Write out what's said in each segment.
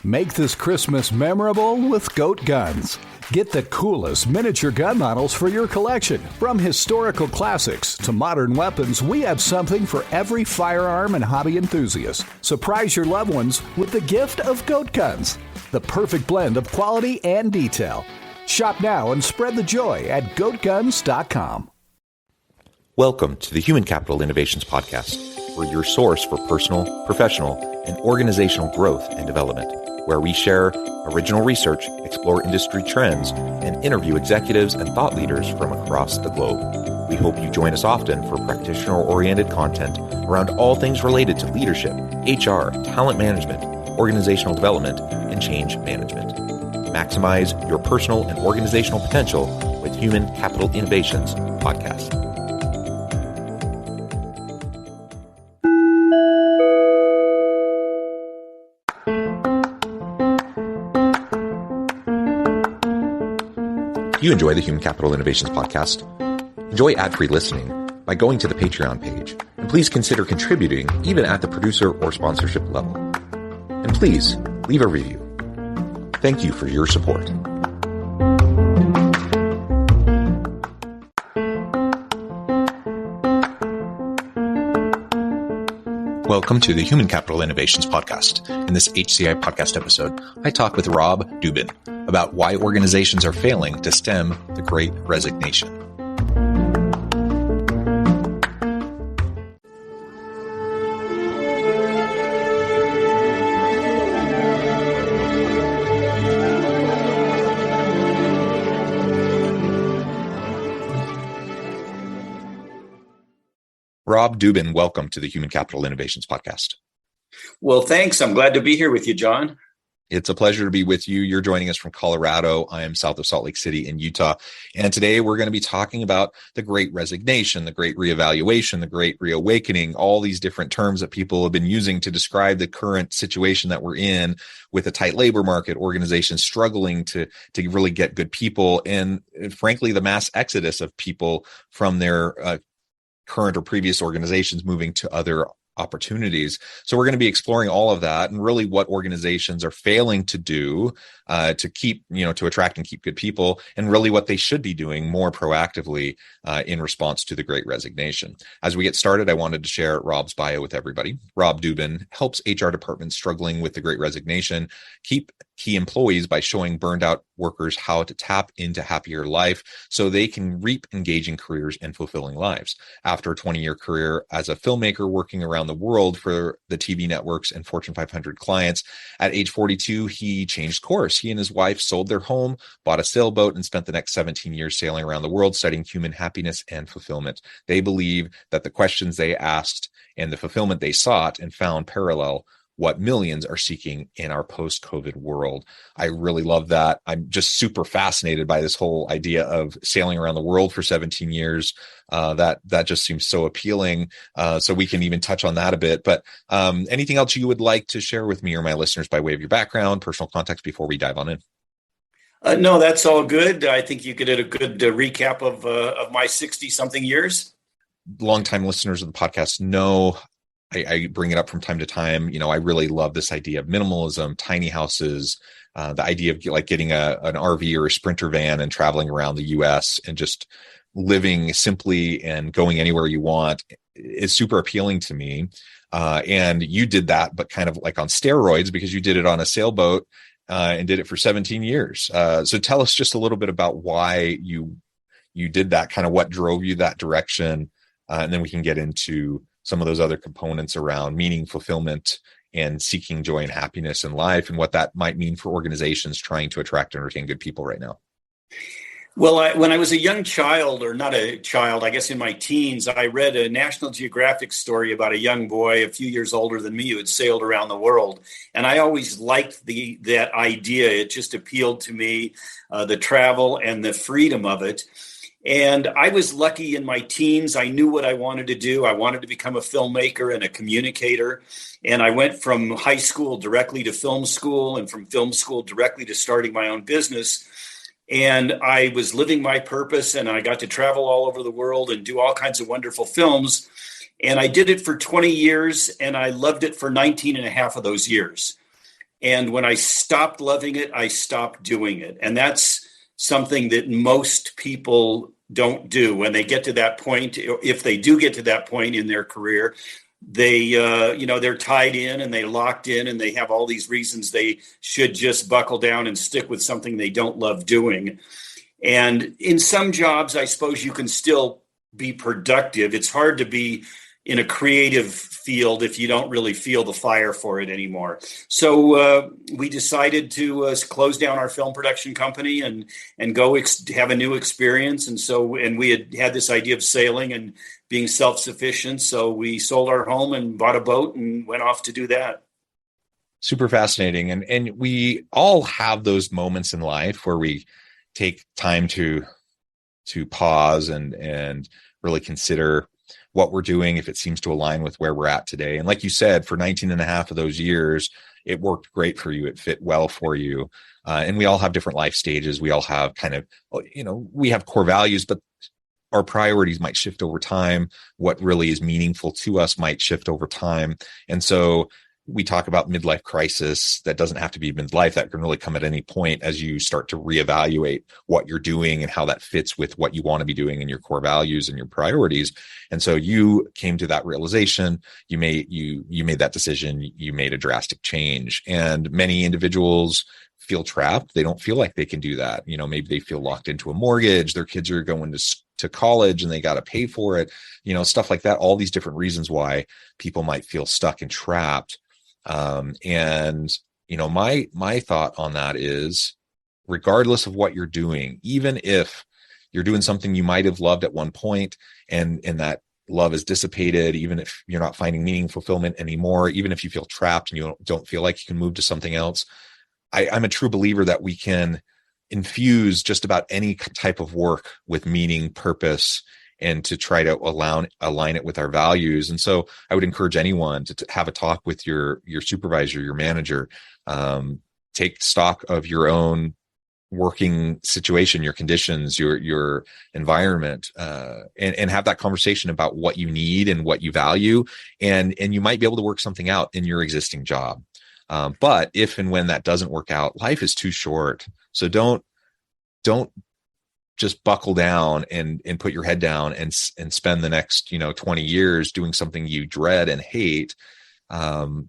Make this Christmas memorable with Goat Guns. Get the coolest miniature gun models for your collection. From historical classics to modern weapons, we have something for every firearm and hobby enthusiast. Surprise your loved ones with the gift of Goat Guns, the perfect blend of quality and detail. Shop now and spread the joy at goatguns.com. Welcome to the Human Capital Innovations Podcast. We're your source for personal, professional, and organizational growth and development, where we share original research, explore industry trends, and interview executives and thought leaders from across the globe. We hope you join us often for practitioner-oriented content around all things related to leadership, HR, talent management, organizational development, and change management. Maximize your personal and organizational potential with Human Capital Innovations Podcast. You enjoy the Human Capital Innovations Podcast? Enjoy ad-free listening by going to the Patreon page, and please consider contributing even at the producer or sponsorship level. And please leave a review. Thank you for your support. Welcome to the Human Capital Innovations Podcast. In this HCI Podcast episode, I talk with Rob Dubin about why organizations are failing to stem the Great Resignation. Rob Dubin, welcome to the Human Capital Innovations Podcast. Well, thanks. I'm glad to be here with you, John. It's a pleasure to be with you. You're joining us from Colorado. I am south of Salt Lake City in Utah. And today we're going to be talking about the Great Resignation, the Great Reevaluation, the Great Reawakening, all these different terms that people have been using to describe the current situation that we're in with a tight labor market, organizations struggling to really get good people, and frankly, the mass exodus of people from their current or previous organizations moving to other opportunities. So we're going to be exploring all of that and really what organizations are failing to do to keep, to attract and keep good people, and really what they should be doing more proactively in response to the Great Resignation. As we get started, I wanted to share Rob's bio with everybody. Rob Dubin helps HR departments struggling with the Great Resignation keep key employees by showing burned out workers how to tap into happier life so they can reap engaging careers and fulfilling lives. After a 20-year career as a filmmaker working around the world for the TV networks and Fortune 500 clients, at age 42, he changed course. He and his wife sold their home, bought a sailboat, and spent the next 17 years sailing around the world studying human happiness and fulfillment. They believe that the questions they asked and the fulfillment they sought and found parallel what millions are seeking in our post-COVID world. I really love that. I'm just super fascinated by this whole idea of sailing around the world for 17 years. That just seems so appealing. So we can even touch on that a bit. But anything else you would like to share with me or my listeners by way of your background, personal context before we dive on in? No, that's all good. I think you did a good recap of my 60-something years. Longtime listeners of the podcast know I bring it up from time to time. I really love this idea of minimalism, tiny houses, the idea of like getting an RV or a Sprinter van and traveling around the US and just living simply and going anywhere you want is super appealing to me. And you did that, but kind of like on steroids, because you did it on a sailboat and did it for 17 years. So tell us just a little bit about why you did that, kind of what drove you that direction. And then we can get into some of those other components around meaning, fulfillment, and seeking joy and happiness in life, and what that might mean for organizations trying to attract and retain good people right now. Well, when I was a young child, or not a child, I guess in my teens, I read a National Geographic story about a young boy a few years older than me who had sailed around the world. And I always liked that idea. It just appealed to me, the travel and the freedom of it. And I was lucky in my teens. I knew what I wanted to do. I wanted to become a filmmaker and a communicator. And I went from high school directly to film school, and from film school directly to starting my own business. And I was living my purpose, and I got to travel all over the world and do all kinds of wonderful films. And I did it for 20 years, and I loved it for 19 and a half of those years. And when I stopped loving it, I stopped doing it. And that's something that most people don't do when they get to that point. If they do get to that point in their career, they, they're tied in and they locked in and they have all these reasons they should just buckle down and stick with something they don't love doing. And in some jobs, I suppose you can still be productive. It's hard to be in a creative field if you don't really feel the fire for it anymore. So we decided to close down our film production company and go have a new experience. And we had this idea of sailing and being self-sufficient. So we sold our home and bought a boat and went off to do that. Super fascinating. And we all have those moments in life where we take time to pause and really consider what we're doing, if it seems to align with where we're at today. And like you said, for 19 and a half of those years, it worked great for you. It fit well for you. And we all have different life stages. We all have kind of, we have core values, but our priorities might shift over time. What really is meaningful to us might shift over time. And so we talk about midlife crisis. That doesn't have to be midlife. That can really come at any point as you start to reevaluate what you're doing and how that fits with what you want to be doing and your core values and your priorities. And so you came to that realization. You made that decision. You made a drastic change. And many individuals feel trapped. They don't feel like they can do that. Maybe they feel locked into a mortgage. Their kids are going to college and they got to pay for it. Stuff like that. All these different reasons why people might feel stuck and trapped. My thought on that is, regardless of what you're doing, even if you're doing something you might have loved at one point and that love is dissipated, even if you're not finding meaning, fulfillment anymore, even if you feel trapped and you don't feel like you can move to something else, I'm a true believer that we can infuse just about any type of work with meaning, purpose, and to try to align it with our values. And so I would encourage anyone to have a talk with your supervisor, your manager, take stock of your own working situation, your conditions, your environment, and have that conversation about what you need and what you value. And you might be able to work something out in your existing job. But if and when that doesn't work out, life is too short. So don't just buckle down and put your head down and spend the next 20 years doing something you dread and hate,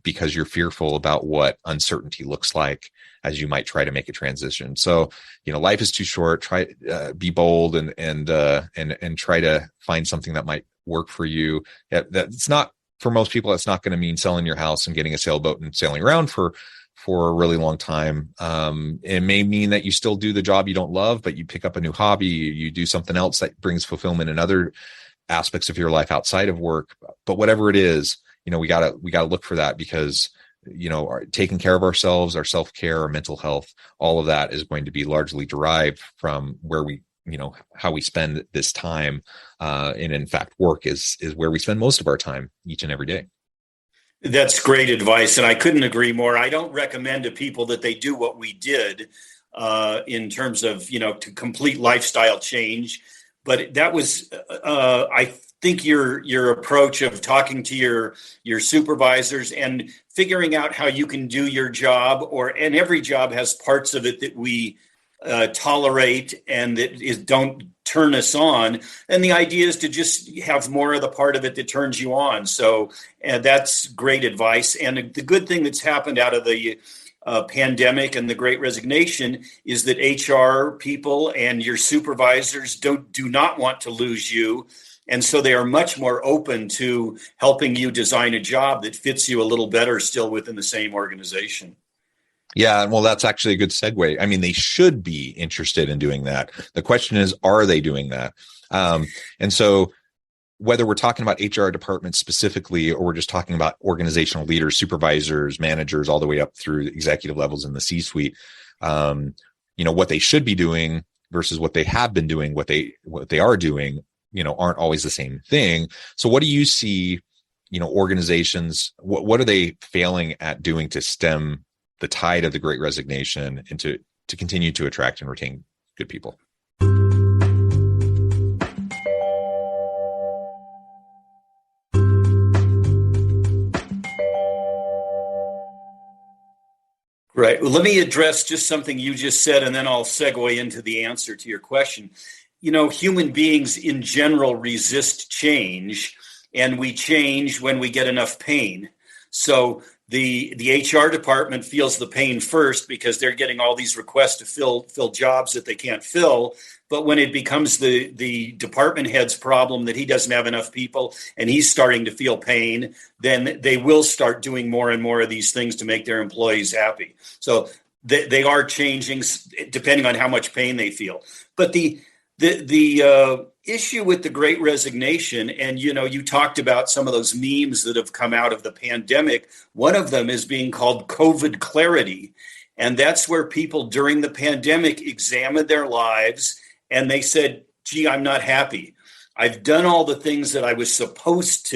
because you're fearful about what uncertainty looks like as you might try to make a transition. So life is too short. Try be bold and try to find something that might work for you. That's not, for most people, it's not going to mean selling your house and getting a sailboat and sailing around for a really long time. It may mean that you still do the job you don't love, but you pick up a new hobby, you do something else that brings fulfillment in other aspects of your life outside of work. But whatever it is, we gotta look for that, because taking care of ourselves, our self-care, our mental health, all of that is going to be largely derived from where we, how we spend this time. And in fact, work is where we spend most of our time each and every day. That's great advice, and I couldn't agree more. I don't recommend to people that they do what we did in terms of, to complete lifestyle change. But that was, I think, your approach of talking to your supervisors and figuring out how you can do your job, and every job has parts of it that we tolerate and that don't turn us on. And the idea is to just have more of the part of it that turns you on. So that's great advice. And the good thing that's happened out of the pandemic and the Great Resignation is that HR people and your supervisors do not want to lose you. And so they are much more open to helping you design a job that fits you a little better still within the same organization. Yeah, well, that's actually a good segue. I mean, they should be interested in doing that. The question is, are they doing that? And so whether we're talking about HR departments specifically, or we're just talking about organizational leaders, supervisors, managers, all the way up through executive levels in the C-suite, what they should be doing versus what they have been doing, what they are doing, aren't always the same thing. So what do you see, organizations, what are they failing at doing to stem the tide of the Great Resignation and to continue to attract and retain good people? Right. Well, let me address just something you just said, and then I'll segue into the answer to your question. Human beings in general resist change, and we change when we get enough pain. So the HR department feels the pain first because they're getting all these requests to fill jobs that they can't fill. But when it becomes the department head's problem that he doesn't have enough people and he's starting to feel pain, then they will start doing more and more of these things to make their employees happy. So they are changing depending on how much pain they feel. But the issue with the Great Resignation, and you talked about some of those memes that have come out of the pandemic. One of them is being called COVID clarity. And that's where people during the pandemic examined their lives and they said, gee, I'm not happy. I've done all the things that I was supposed,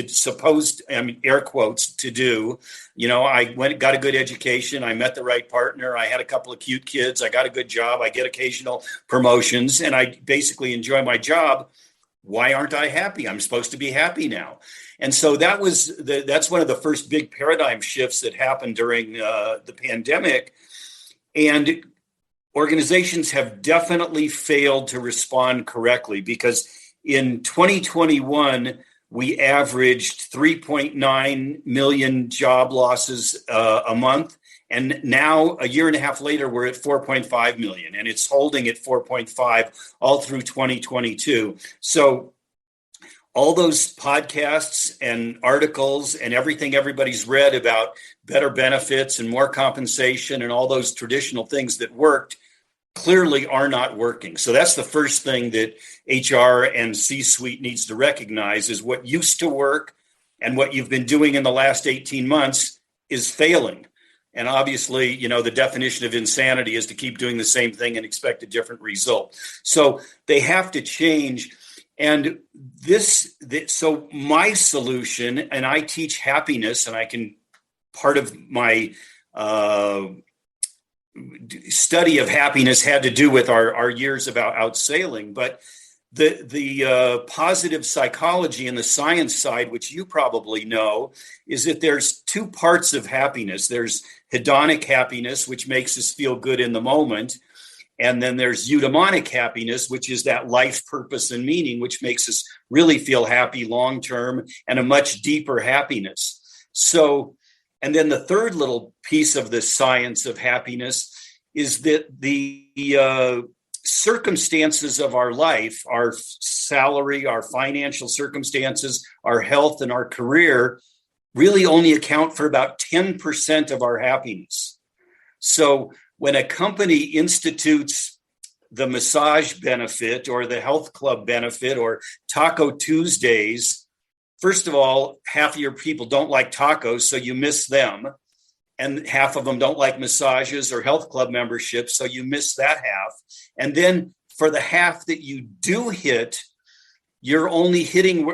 air quotes, to do. I got a good education. I met the right partner. I had a couple of cute kids. I got a good job. I get occasional promotions and I basically enjoy my job. Why aren't I happy? I'm supposed to be happy now. And so that's one of the first big paradigm shifts that happened during the pandemic. And organizations have definitely failed to respond correctly because in 2021, we averaged 3.9 million job losses a month. And now, a year and a half later, we're at 4.5 million, and it's holding at 4.5 all through 2022. So all those podcasts and articles and everything everybody's read about better benefits and more compensation and all those traditional things that worked clearly are not working. So that's the first thing that HR and C-suite needs to recognize is what used to work and what you've been doing in the last 18 months is failing. And obviously, the definition of insanity is to keep doing the same thing and expect a different result. So they have to change. And so my solution, and I teach happiness, and part of my study of happiness had to do with our years about out sailing, but the positive psychology and the science side, which you probably know, is that there's two parts of happiness. There's hedonic happiness, which makes us feel good in the moment. And then there's eudaimonic happiness, which is that life purpose and meaning, which makes us really feel happy long-term and a much deeper happiness. So, and then the third little piece of the science of happiness is that the circumstances of our life, our salary, our financial circumstances, our health, and our career really only account for about 10% of our happiness. So when a company institutes the massage benefit or the health club benefit or Taco Tuesdays, first of all, half of your people don't like tacos, so you miss them. And half of them don't like massages or health club memberships, so you miss that half. And then for the half that you do hit, you're only hitting,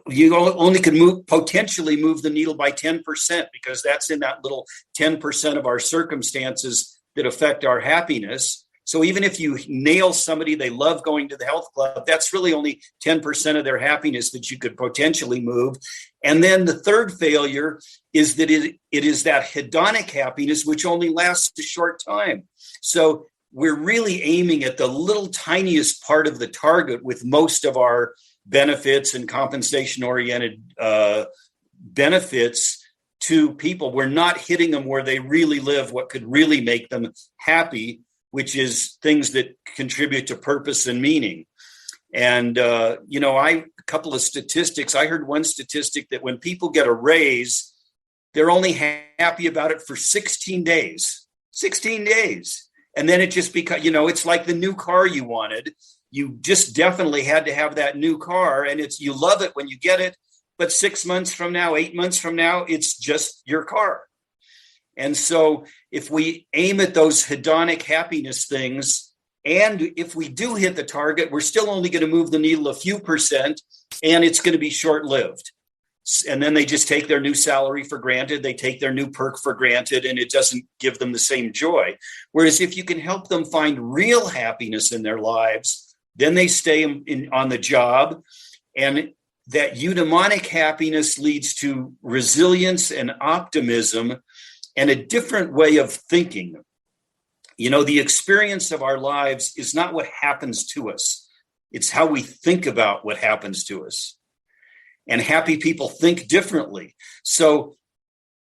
you only can potentially move the needle by 10% because that's in that little 10% of our circumstances that affect our happiness. So even if you nail somebody, they love going to the health club, that's really only 10% of their happiness that you could potentially move. And then the third failure is that it is that hedonic happiness, which only lasts a short time. So we're really aiming at the little tiniest part of the target with most of our benefits and compensation-oriented benefits to people. We're not hitting them where they really live, what could really make them happy, which is things that contribute to purpose and meaning. And, a couple of statistics. I heard one statistic that when people get a raise, they're only happy about it for 16 days. 16 days. And then it just becomes, it's like the new car you wanted. You just definitely had to have that new car. And you love it when you get it. But 6 months from now, 8 months from now, it's just your car. And so if we aim at those hedonic happiness things, and if we do hit the target, we're still only going to move the needle a few percent, and it's going to be short-lived. And then they just take their new salary for granted. They take their new perk for granted, and it doesn't give them the same joy. Whereas if you can help them find real happiness in their lives, then they stay on the job. And that eudaimonic happiness leads to resilience and optimism. and a different way of thinking. The experience of our lives is not what happens to us. It's how we think about what happens to us. And happy people think differently. So,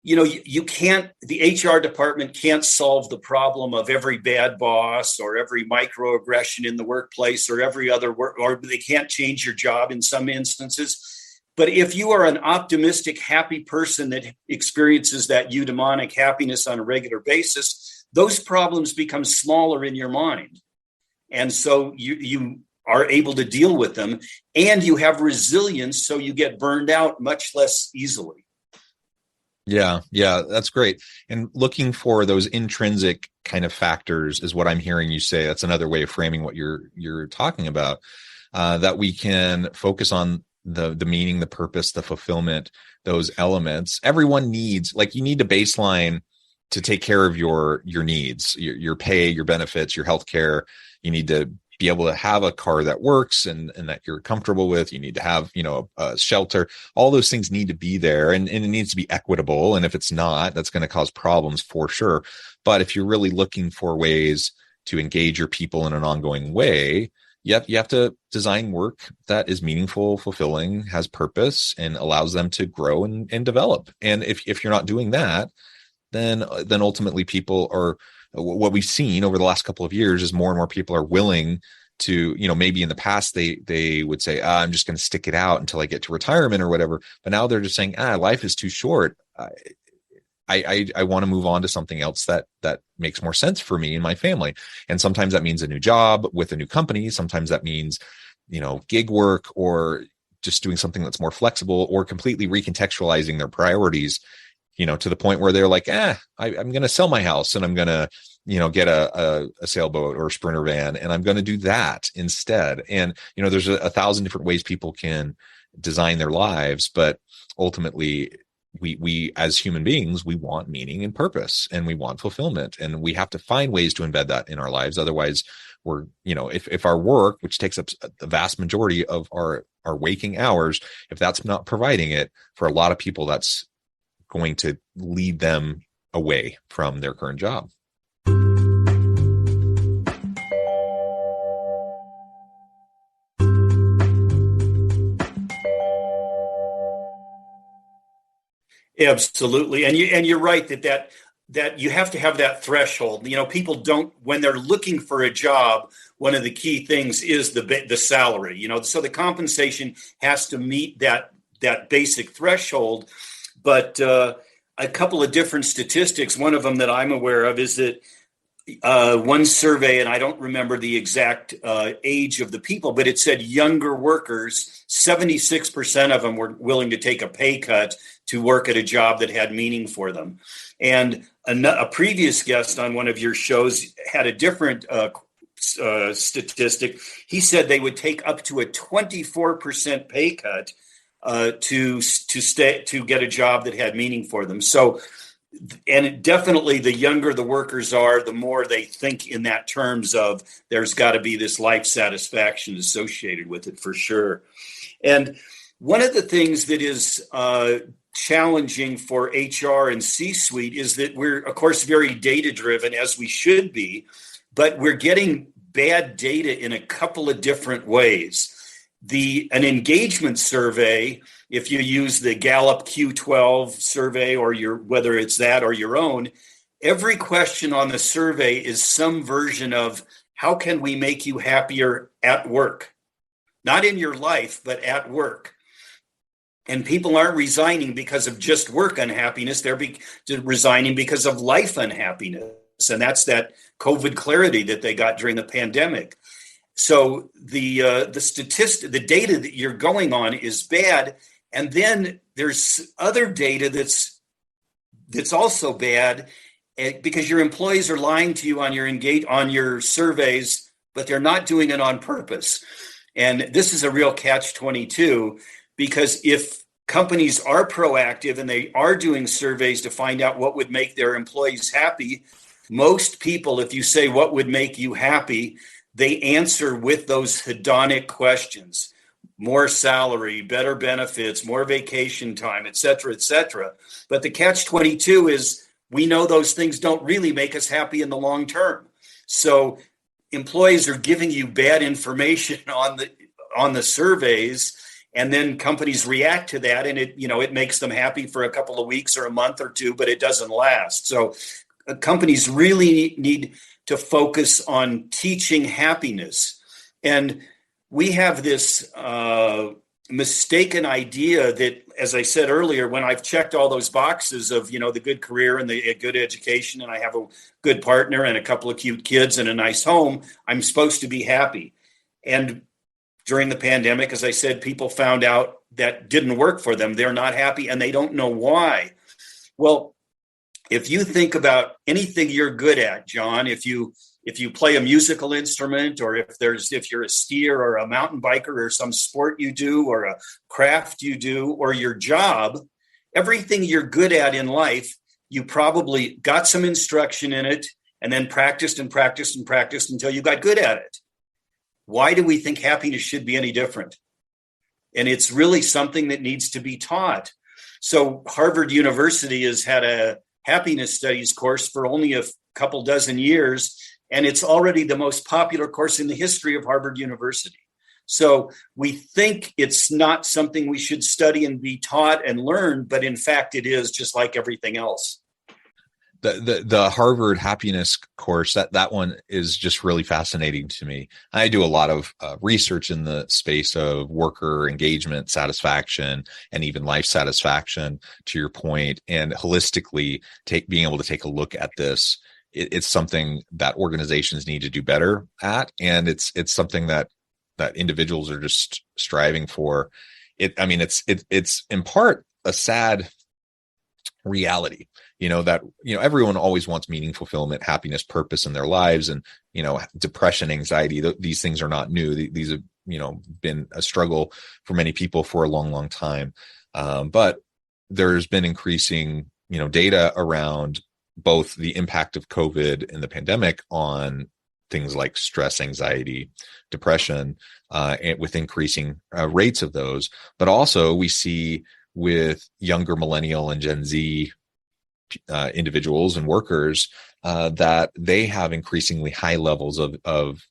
you can't, the HR department can't solve the problem of every bad boss or every microaggression in the workplace or every other work, or they can't change your job in some instances. But if you are an optimistic, happy person that experiences that eudaimonic happiness on a regular basis, those problems become smaller in your mind. And so you are able to deal with them, and you have resilience, so you get burned out much less easily. Yeah, that's great. And looking for those intrinsic kind of factors is what I'm hearing you say. That's another way of framing what you're talking about, that we can focus on the meaning, the purpose, the fulfillment, those elements. Everyone needs, like, you need a baseline to take care of your needs, your pay, your benefits, your healthcare. You need to be able to have a car that works and that you're comfortable with. You need to have, a shelter. All those things need to be there, and it needs to be equitable. And if it's not, that's going to cause problems for sure. But if you're really looking for ways to engage your people in an ongoing way, you have to design work that is meaningful, fulfilling, has purpose, and allows them to grow and develop. And if you're not doing that, then ultimately people are, what we've seen over the last couple of years is more and more people are willing to, maybe in the past they would say, I'm just going to stick it out until I get to retirement or whatever. But now they're just saying, life is too short. I want to move on to something else that makes more sense for me and my family. And sometimes that means a new job with a new company. Sometimes that means, gig work, or just doing something that's more flexible, or completely recontextualizing their priorities, to the point where they're like, I'm going to sell my house and I'm going to, get a sailboat or a Sprinter van, and I'm going to do that instead. And, there's 1,000 different ways people can design their lives, but ultimately we as human beings, we want meaning and purpose, and we want fulfillment, and we have to find ways to embed that in our lives. Otherwise we're, if our work, which takes up the vast majority of our waking hours, if that's not providing it, for a lot of people, that's going to lead them away from their current job. Absolutely. And you're right that you have to have that threshold. People don't, when they're looking for a job, one of the key things is the salary, so the compensation has to meet that basic threshold. But a couple of different statistics, one of them that I'm aware of is that one survey, and I don't remember the exact age of the people, but it said younger workers, 76% of them were willing to take a pay cut to work at a job that had meaning for them. And a previous guest on one of your shows had a different statistic. He said they would take up to a 24% pay cut to get a job that had meaning for them. So, and definitely the younger the workers are, the more they think in that terms of there's got to be this life satisfaction associated with it, for sure. And one of the things that is challenging for HR and C-suite is that we're, of course, very data-driven, as we should be, but we're getting bad data in a couple of different ways. An engagement survey, if you use the Gallup Q12 survey, or whether it's that or your own, every question on the survey is some version of how can we make you happier at work? Not in your life, but at work. And people aren't resigning because of just work unhappiness. They're resigning because of life unhappiness. And that's that COVID clarity that they got during the pandemic. So the data that you're going on is bad. And then there's other data that's also bad, because your employees are lying to you on your surveys, but they're not doing it on purpose. And this is a real catch-22, because if companies are proactive and they are doing surveys to find out what would make their employees happy, most people, if you say what would make you happy, they answer with those hedonic questions: more salary, better benefits, more vacation time, et cetera, et cetera. But the catch-22 is we know those things don't really make us happy in the long term. So employees are giving you bad information on the surveys, and then companies react to that, and it makes them happy for a couple of weeks or a month or two, but it doesn't last. So companies really need to focus on teaching happiness. And we have this mistaken idea that, as I said earlier, when I've checked all those boxes of, the good career and the good education, and I have a good partner and a couple of cute kids and a nice home, I'm supposed to be happy. And during the pandemic, as I said, people found out that didn't work for them. They're not happy and they don't know why. Well, if you think about anything you're good at, John, if you play a musical instrument, or if you're a skier or a mountain biker, or some sport you do, or a craft you do, or your job, everything you're good at in life, you probably got some instruction in it and then practiced and practiced and practiced until you got good at it. Why do we think happiness should be any different? And it's really something that needs to be taught. So Harvard University has had a happiness studies course for only a couple dozen years, and it's already the most popular course in the history of Harvard University. So we think it's not something we should study and be taught and learn, but in fact it is, just like everything else. The Harvard happiness course, that one is just really fascinating to me. I do a lot of research in the space of worker engagement, satisfaction, and even life satisfaction, to your point, and holistically being able to take a look at this. It's something that organizations need to do better at, and it's something that individuals are just striving for. It's in part a sad reality, that everyone always wants meaning, fulfillment, happiness, purpose in their lives, and depression, anxiety. These things are not new. These have been a struggle for many people for a long, long time. But there's been increasing data around both the impact of COVID and the pandemic on things like stress, anxiety, depression, and with increasing rates of those. But also we see with younger millennial and Gen Z individuals and workers that they have increasingly high levels of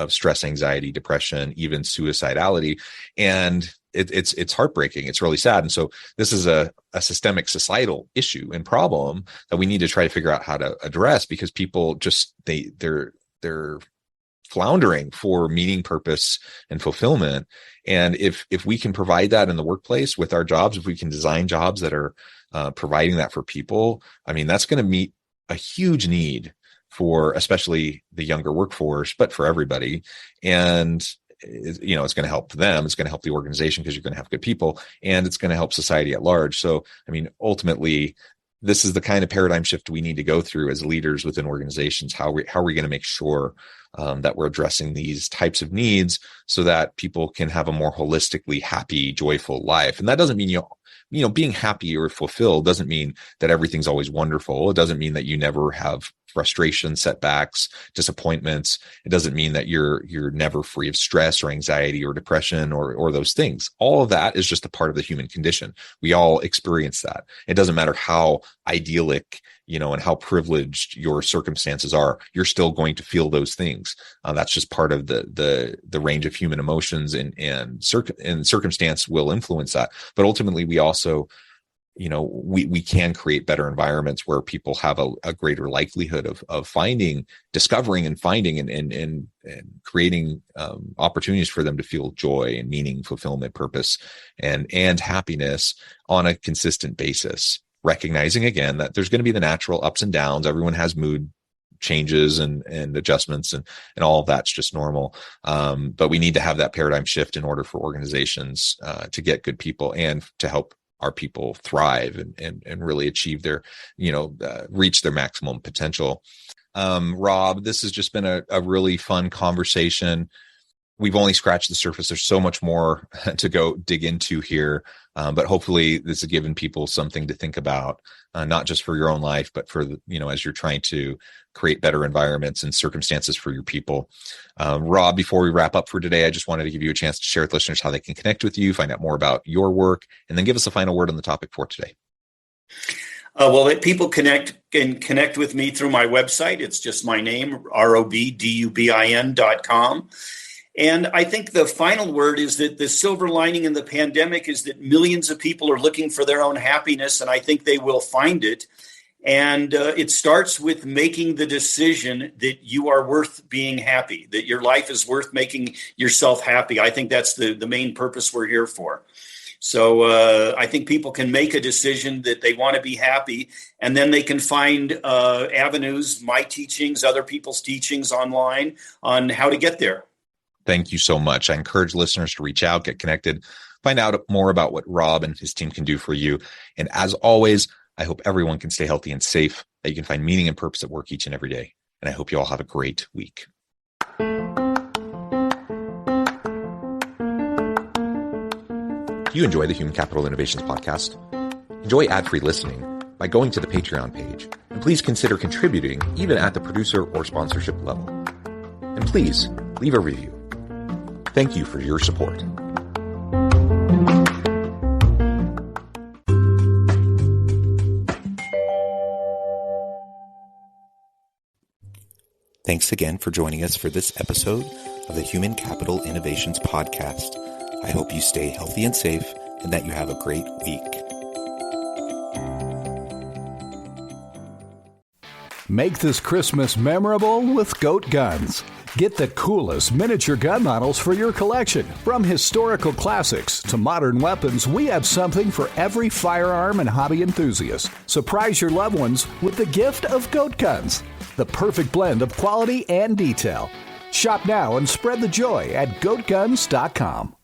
stress, anxiety, depression, even suicidality. And it's heartbreaking. It's really sad. And so this is a systemic societal issue and problem that we need to try to figure out how to address, because people just, they're floundering for meaning, purpose, and fulfillment. And if we can provide that in the workplace with our jobs, if we can design jobs that are providing that for people, that's going to meet a huge need for especially the younger workforce, but for everybody. And it's going to help them. It's going to help the organization because you're going to have good people, and it's going to help society at large. So, ultimately, this is the kind of paradigm shift we need to go through as leaders within organizations. How are we going to make sure that we're addressing these types of needs so that people can have a more holistically happy, joyful life? And that doesn't mean being happy or fulfilled doesn't mean that everything's always wonderful. It doesn't mean that you never have frustration, setbacks, disappointments. It doesn't mean that you're never free of stress or anxiety or depression or those things. All of that is just a part of the human condition. We all experience that. It doesn't matter how idyllic, and how privileged your circumstances are, you're still going to feel those things. That's just part of the range of human emotions, and circumstance will influence that. But ultimately, we also, we can create better environments where people have a greater likelihood of discovering and finding and creating opportunities for them to feel joy and meaning, fulfillment, purpose, and happiness on a consistent basis. Recognizing again that there's going to be the natural ups and downs. Everyone has mood changes and adjustments, and all of that's just normal. But we need to have that paradigm shift in order for organizations to get good people and to help our people thrive and really achieve their, reach their maximum potential. Rob, this has just been a really fun conversation. We've only scratched the surface. There's so much more to go dig into here. But hopefully this has given people something to think about, not just for your own life, but for, as you're trying to create better environments and circumstances for your people. Rob, before we wrap up for today, I just wanted to give you a chance to share with listeners how they can connect with you, find out more about your work, and then give us a final word on the topic for today. People can connect with me through my website. It's just my name, robdubin.com. And I think the final word is that the silver lining in the pandemic is that millions of people are looking for their own happiness, and I think they will find it. And it starts with making the decision that you are worth being happy, that your life is worth making yourself happy. I think that's the main purpose we're here for. So I think people can make a decision that they want to be happy, and then they can find avenues, my teachings, other people's teachings online on how to get there. Thank you so much. I encourage listeners to reach out, get connected, find out more about what Rob and his team can do for you. And as always, I hope everyone can stay healthy and safe, that you can find meaning and purpose at work each and every day. And I hope you all have a great week. Do you enjoy the Human Capital Innovations podcast? Enjoy ad-free listening by going to the Patreon page. And please consider contributing even at the producer or sponsorship level. And please leave a review. Thank you for your support. Thanks again for joining us for this episode of the Human Capital Innovations Podcast. I hope you stay healthy and safe and that you have a great week. Make this Christmas memorable with Goat Guns. Get the coolest miniature gun models for your collection. From historical classics to modern weapons, we have something for every firearm and hobby enthusiast. Surprise your loved ones with the gift of Goat Guns, the perfect blend of quality and detail. Shop now and spread the joy at goatguns.com.